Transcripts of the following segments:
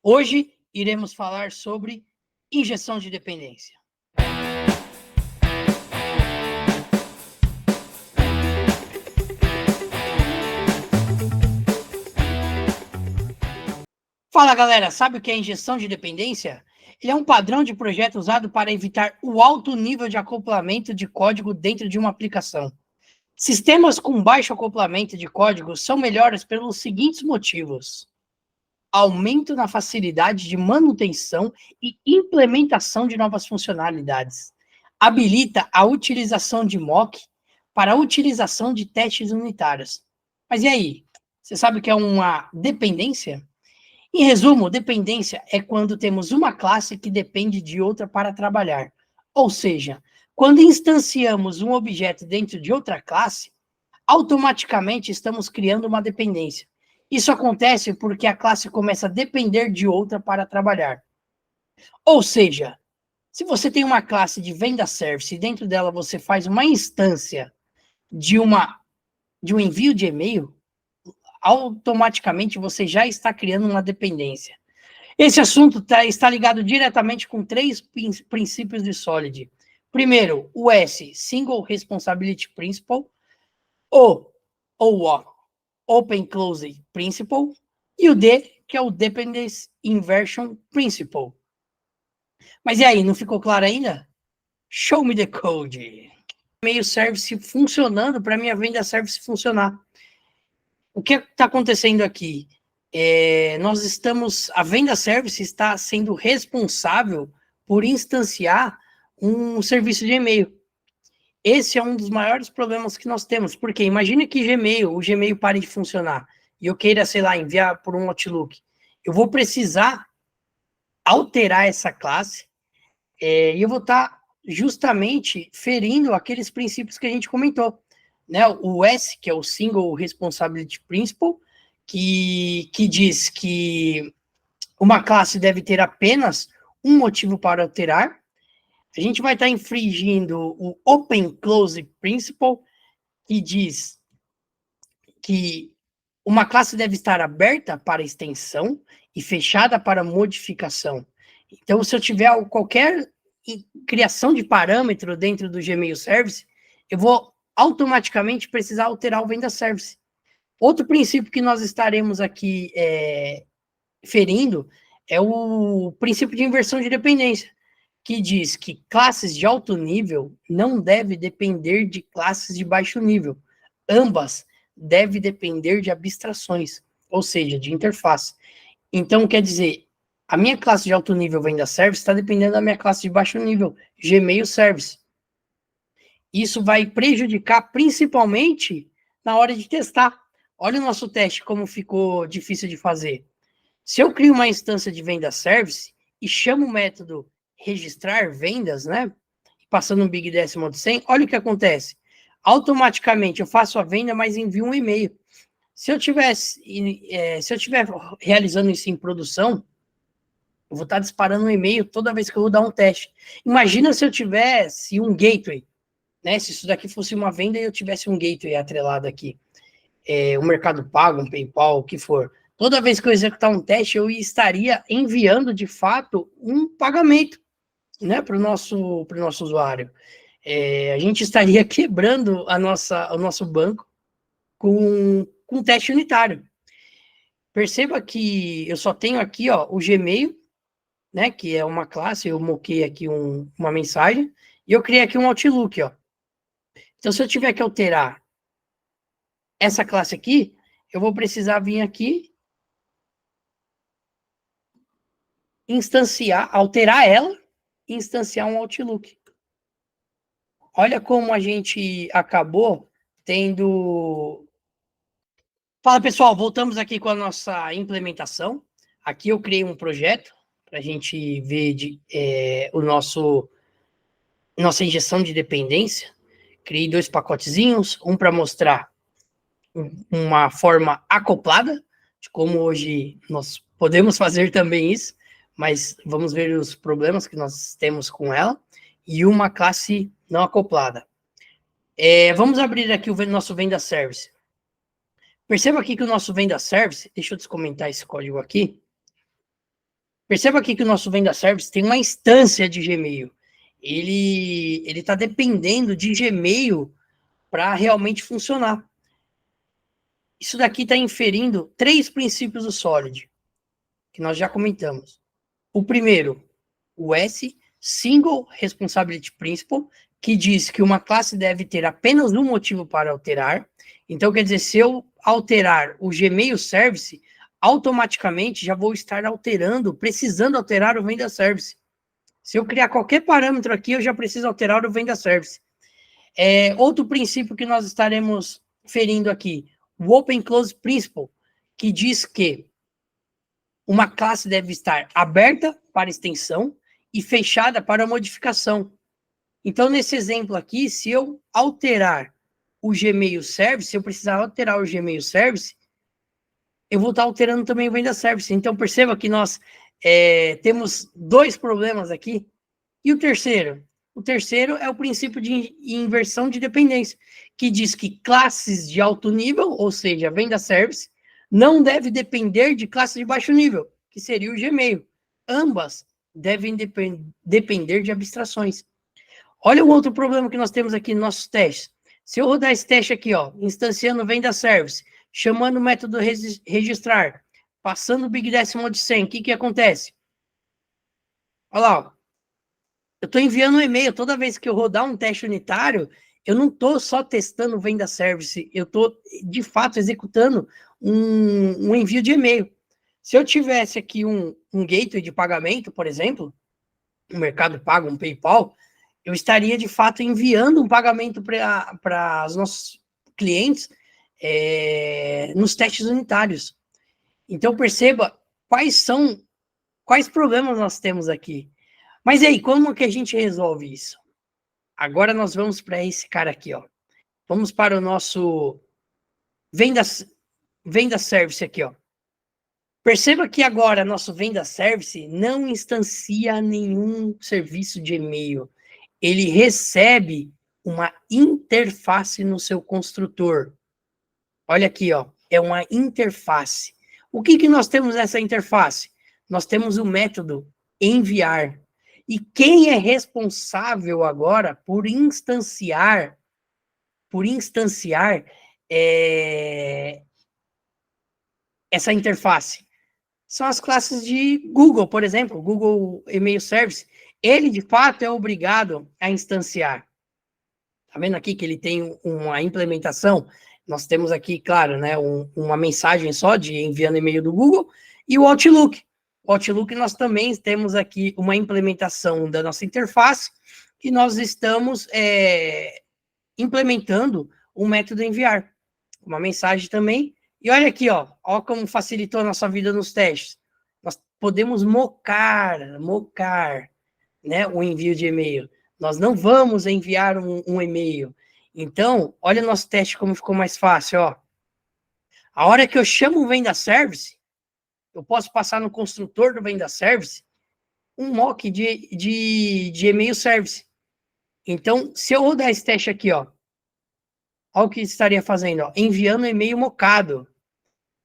Hoje iremos falar sobre injeção de dependência. Fala galera, sabe o que é injeção de dependência? Ele é um padrão de projeto usado para evitar o alto nível de acoplamento de código dentro de uma aplicação. Sistemas com baixo acoplamento de código são melhores pelos seguintes motivos: aumento na facilidade de manutenção e implementação de novas funcionalidades. Habilita a utilização de mock para a utilização de testes unitários. Mas e aí? Você sabe o que é uma dependência? Em resumo, dependência é quando temos uma classe que depende de outra para trabalhar. Ou seja, quando instanciamos um objeto dentro de outra classe, automaticamente estamos criando uma dependência. Isso acontece porque a classe começa a depender de outra para trabalhar. Ou seja, se você tem uma classe de venda service e dentro dela você faz uma instância de um envio de e-mail, automaticamente você já está criando uma dependência. Esse assunto está ligado diretamente com 3 princípios de Solid. Primeiro, o S, Single Responsibility Principle, o Open Close Principle, e o D, que é o Dependence Inversion Principle. Mas e aí, não ficou claro ainda? Show me the code. E-mail service funcionando para minha venda service funcionar. O que está acontecendo aqui? A venda service está sendo responsável por instanciar um serviço de e-mail. Esse é um dos maiores problemas que nós temos, porque imagine que o Gmail pare de funcionar e eu queira, sei lá, enviar por um Outlook. Eu vou precisar alterar essa classe e eu vou estar justamente ferindo aqueles princípios que a gente comentou, né? O S, que é o Single Responsibility Principle, que diz que uma classe deve ter apenas um motivo para alterar. A gente vai estar infringindo o Open Close Principle, que diz que uma classe deve estar aberta para extensão e fechada para modificação. Então, se eu tiver qualquer criação de parâmetro dentro do Gmail Service, eu vou automaticamente precisar alterar o Venda Service. Outro princípio que nós estaremos aqui ferindo é o princípio de inversão de dependência, que diz que classes de alto nível não devem depender de classes de baixo nível. Ambas devem depender de abstrações, ou seja, de interface. Então, quer dizer, a minha classe de alto nível Venda Service está dependendo da minha classe de baixo nível Gmail Service. Isso vai prejudicar principalmente na hora de testar. Olha o nosso teste, como ficou difícil de fazer. Se eu crio uma instância de Venda Service e chamo o método registrar vendas, né? Passando um Big Decimal de 100, olha o que acontece. Automaticamente eu faço a venda, mas envio um e-mail. Se eu estiver realizando isso em produção, eu vou estar disparando um e-mail toda vez que eu vou dar um teste. Imagina se eu tivesse um gateway, né? Se isso daqui fosse uma venda e eu tivesse um gateway atrelado aqui. Um Mercado Pago, um PayPal, o que for. Toda vez que eu executar um teste, eu estaria enviando, de fato, um pagamento, né, para o nosso usuário. A gente estaria quebrando o nosso banco com um teste unitário. Perceba que eu só tenho aqui o Gmail, né, que é uma classe, eu moquei aqui uma mensagem, e eu criei aqui um Outlook. Então, se eu tiver que alterar essa classe aqui, eu vou precisar vir aqui, alterar ela e instanciar um Outlook. Olha como a gente acabou tendo... Fala, pessoal, voltamos aqui com a nossa implementação. Aqui eu criei um projeto para a gente ver nossa injeção de dependência. Criei 2 pacotezinhos, um para mostrar uma forma acoplada, de como hoje nós podemos fazer também isso, mas vamos ver os problemas que nós temos com ela, e uma classe não acoplada. Vamos abrir aqui o nosso Venda Service. Perceba aqui que o nosso Venda Service, deixa eu descomentar esse código aqui, Perceba aqui que o nosso Venda Service tem uma instância de Gmail. Ele está dependendo de Gmail para realmente funcionar. Isso daqui está inferindo 3 princípios do Solid, que nós já comentamos. O primeiro, o S, Single Responsibility Principle, que diz que uma classe deve ter apenas um motivo para alterar. Então, quer dizer, se eu alterar o Gmail Service, automaticamente já vou estar alterando, precisando alterar o Venda Service. Se eu criar qualquer parâmetro aqui, eu já preciso alterar o Venda Service. Outro princípio que nós estaremos ferindo aqui, o Open Close Principle, que diz que uma classe deve estar aberta para extensão e fechada para modificação. Então, nesse exemplo aqui, se eu alterar o Gmail Service, se eu precisar alterar o Gmail Service, eu vou estar alterando também o Venda Service. Então, perceba que nós temos 2 problemas aqui. E o terceiro? O terceiro é o princípio de inversão de dependência, que diz que classes de alto nível, ou seja, Venda Service, não deve depender de classes de baixo nível, que seria o Gmail. Ambas devem depender de abstrações. Olha o outro problema que nós temos aqui nos nossos testes. Se eu rodar esse teste aqui, ó, instanciando Venda Service, chamando o método registrar, passando o Big Decimal de 100, o que acontece? Olha lá, ó. Eu estou enviando um e-mail, toda vez que eu rodar um teste unitário, eu não estou só testando o Venda Service, eu estou, de fato, executando um envio de e-mail. Se eu tivesse aqui um gateway de pagamento, por exemplo, um Mercado Pago, um PayPal, eu estaria, de fato, enviando um pagamento para os nossos clientes nos testes unitários. Então, perceba quais problemas nós temos aqui. Mas e aí, como que a gente resolve isso? Agora nós vamos para esse cara aqui, ó. Vamos para o nosso Venda Service aqui, ó. Perceba que agora nosso Venda Service não instancia nenhum serviço de e-mail. Ele recebe uma interface no seu construtor. Olha aqui, ó. É uma interface. O que nós temos nessa interface? Nós temos o método enviar. E quem é responsável agora por instanciar essa interface? São as classes de Google, por exemplo, Google Email Service. Ele, de fato, é obrigado a instanciar. Tá vendo aqui que ele tem uma implementação? Nós temos aqui, claro, né, uma mensagem só de enviando e-mail do Google e o Outlook. O Outlook, nós também temos aqui uma implementação da nossa interface e nós estamos implementando o método enviar. Uma mensagem também. E olha aqui, ó como facilitou a nossa vida nos testes. Nós podemos mocar, né, o envio de e-mail. Nós não vamos enviar um e-mail. Então, olha o nosso teste como ficou mais fácil, ó. A hora que eu chamo o Venda Service, eu posso passar no construtor do Venda Service um mock de e-mail service. Então, se eu rodar esse teste aqui, ó, olha o que estaria fazendo, ó, enviando um e-mail mocado.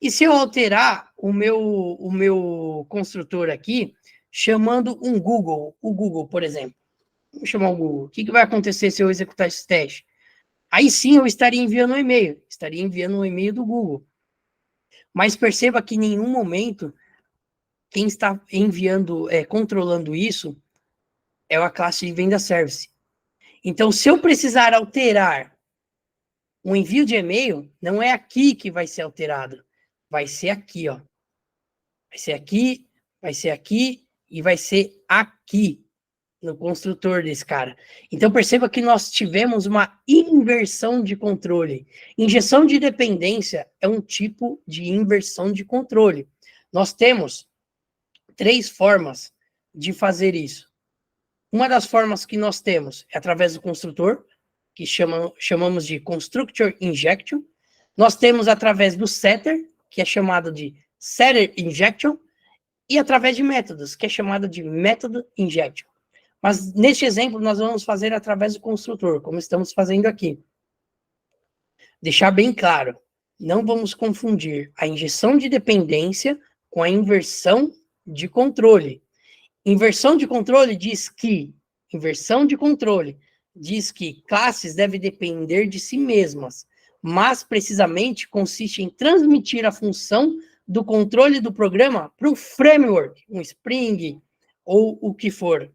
E se eu alterar o meu construtor aqui, chamando o Google, por exemplo. Vamos chamar o Google. O que vai acontecer se eu executar esse teste? Aí sim eu estaria enviando um e-mail. Estaria enviando um e-mail do Google. Mas perceba que em nenhum momento quem está enviando, controlando isso, é a classe de Venda Service. Então, se eu precisar alterar um envio de e-mail, não é aqui que vai ser alterado. Vai ser aqui, ó. Vai ser aqui, vai ser aqui e vai ser aqui, no construtor desse cara. Então, perceba que nós tivemos uma inversão de controle. Injeção de dependência é um tipo de inversão de controle. Nós temos 3 formas de fazer isso. Uma das formas que nós temos é através do construtor, que chamamos de Constructor Injection. Nós temos através do Setter, que é chamado de Setter Injection, e através de métodos, que é chamado de Method Injection. Mas, neste exemplo, nós vamos fazer através do construtor, como estamos fazendo aqui. Deixar bem claro, não vamos confundir a injeção de dependência com a inversão de controle. Inversão de controle diz que classes devem depender de si mesmas, mas precisamente consiste em transmitir a função do controle do programa para o framework, um Spring ou o que for.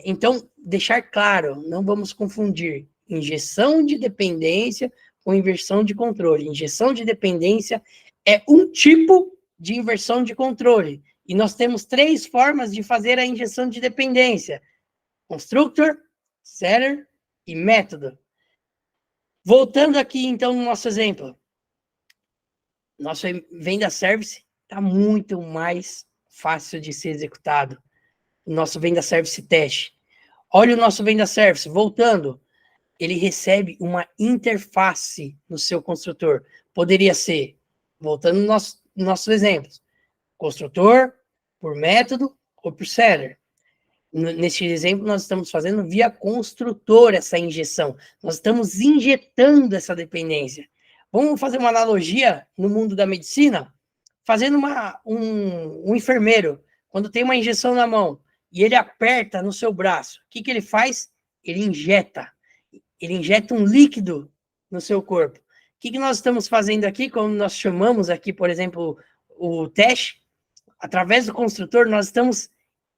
Então, deixar claro, não vamos confundir injeção de dependência com inversão de controle. Injeção de dependência é um tipo de inversão de controle. E nós temos 3 formas de fazer a injeção de dependência: constructor, setter e método. Voltando aqui, então, no nosso exemplo. Nosso venda service está muito mais fácil de ser executado. O nosso venda service teste. Olha o nosso venda service, voltando. Ele recebe uma interface no seu construtor. Poderia ser, voltando nos nossos exemplos, construtor, por método ou por setter. Neste exemplo, nós estamos fazendo via construtor essa injeção. Nós estamos injetando essa dependência. Vamos fazer uma analogia no mundo da medicina? Fazendo um enfermeiro, quando tem uma injeção na mão e ele aperta no seu braço, o que ele faz? Ele injeta um líquido no seu corpo. O que nós estamos fazendo aqui, como nós chamamos aqui, por exemplo, o teste? Através do construtor, nós estamos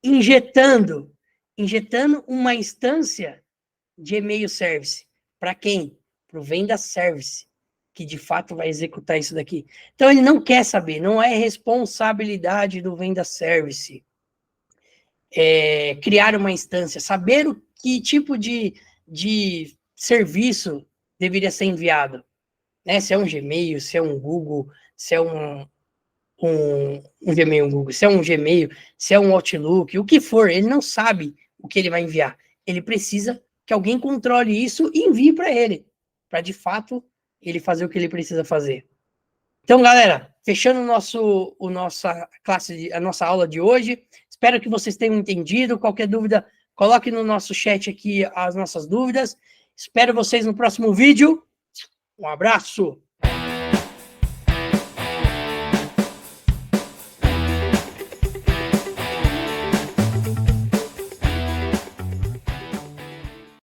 injetando uma instância de e-mail service. Para quem? Para o venda service, que de fato vai executar isso daqui. Então, ele não quer saber, não é responsabilidade do venda service criar uma instância, saber o que tipo de serviço deveria ser enviado. Né? Se é um Gmail, se é um Google, se é um Gmail, Google, se é um Gmail, se é um Outlook, o que for, ele não sabe o que ele vai enviar. Ele precisa que alguém controle isso e envie para ele, para de fato ele fazer o que ele precisa fazer. Então, galera, fechando a nossa aula de hoje, espero que vocês tenham entendido. Qualquer dúvida, coloque no nosso chat aqui as nossas dúvidas. Espero vocês no próximo vídeo. Um abraço!